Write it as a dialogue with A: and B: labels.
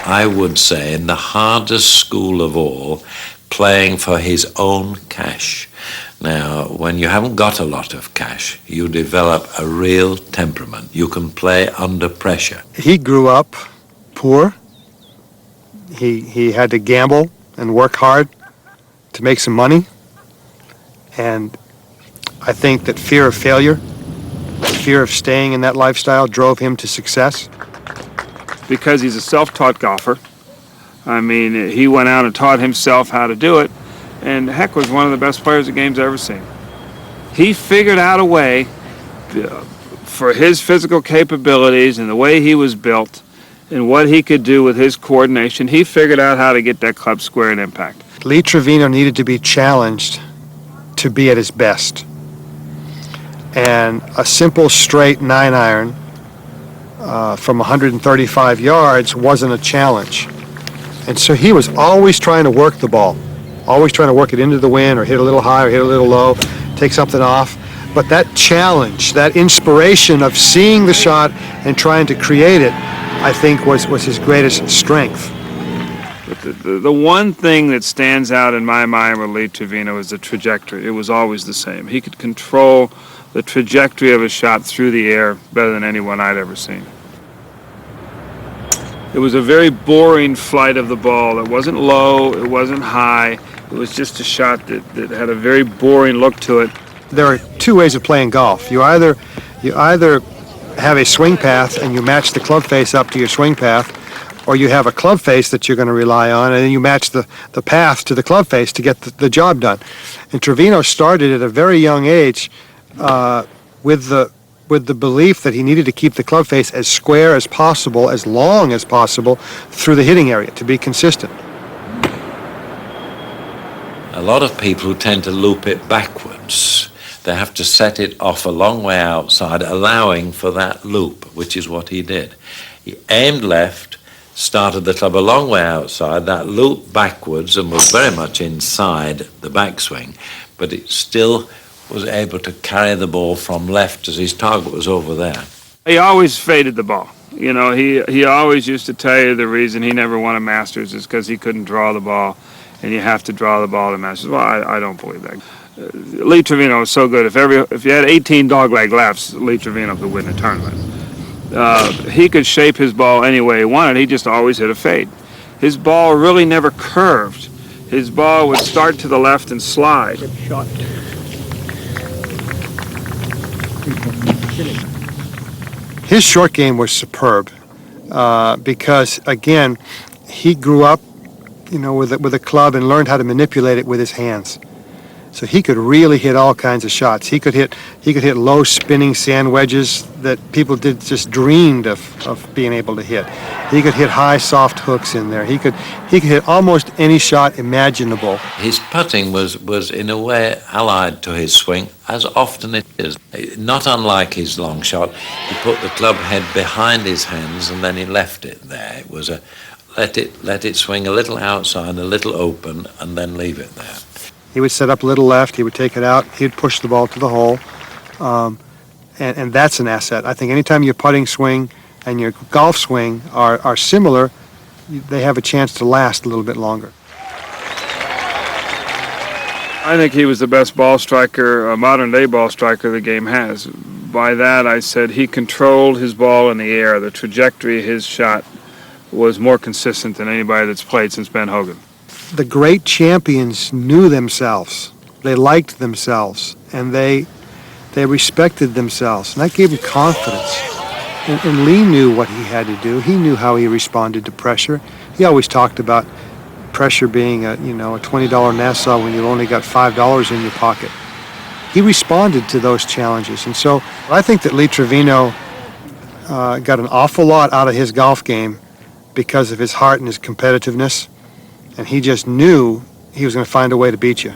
A: I would say, in the hardest school of all, playing for his own cash. Now, when you haven't got a lot of cash, you develop a real temperament. You can play under pressure.
B: He grew up poor. He had to gamble and work hard to make some money. And I think that fear of failure, fear of staying in that lifestyle drove him to success.
C: Because he's a self-taught golfer. I mean, he went out and taught himself how to do it, and heck, was one of the best players the game's ever seen. He figured out a way for his physical capabilities and the way he was built and what he could do with his coordination. He figured out how to get that club square in impact.
B: Lee Trevino needed to be challenged to be at his best. And a simple straight 9-iron from 135 yards wasn't a challenge. And so he was always trying to work the ball, always trying to work it into the wind or hit a little high or hit a little low, take something off. But that challenge, that inspiration of seeing the shot and trying to create it, I think was his greatest strength.
C: But the one thing that stands out in my mind with Lee Trevino is the trajectory. It was always the same. He could control the trajectory of a shot through the air better than anyone I'd ever seen. It was a very boring flight of the ball. It wasn't low, it wasn't high. It was just a shot that had a very boring look to it.
B: There are two ways of playing golf. You either have a swing path and you match the club face up to your swing path, or you have a club face that you're going to rely on, and then you match the path to the club face to get the job done. And Trevino started at a very young age with the belief that he needed to keep the club face as square as possible, as long as possible, through the hitting area to be consistent.
A: A lot of people tend to loop it backwards. They have to set it off a long way outside, allowing for that loop, which is what he did. He aimed left, started the club a long way outside, that loop backwards, and was very much inside the backswing, but it still was able to carry the ball from left as his target was over there.
C: He always faded the ball. You know, he always used to tell you the reason he never won a Masters is because he couldn't draw the ball, and you have to draw the ball to Masters. Well, I don't believe that. Lee Trevino was so good. If you had 18 dogleg lefts, Lee Trevino could win the tournament. He could shape his ball any way he wanted. He just always hit a fade. His ball really never curved. His ball would start to the left and slide.
D: Good shot.
B: His short game was superb because, again, he grew up, with a club and learned how to manipulate it with his hands. So he could really hit all kinds of shots. He could hit low spinning sand wedges that people just dreamed of being able to hit. He could hit high soft hooks in there. He could hit almost any shot imaginable.
A: His putting was in a way allied to his swing, as often it is. Not unlike his long shot, he put the club head behind his hands and then he left it there. It was a let it swing a little outside, a little open, and then leave it there.
B: He would set up a little left, he would take it out, he'd push the ball to the hole, and that's an asset. I think anytime your putting swing and your golf swing are similar, they have a chance to last a little bit longer.
C: I think he was the best ball striker, modern-day ball striker the game has. By that, I said he controlled his ball in the air. The trajectory of his shot was more consistent than anybody that's played since Ben Hogan.
B: The great champions knew themselves. They liked themselves, and they respected themselves, and that gave them confidence. And Lee knew what he had to do. He knew how he responded to pressure. He always talked about pressure being a $20 Nassau when you've only got $5 in your pocket. He responded to those challenges, and so I think that Lee Trevino got an awful lot out of his golf game because of his heart and his competitiveness. And he just knew he was going to find a way to beat you.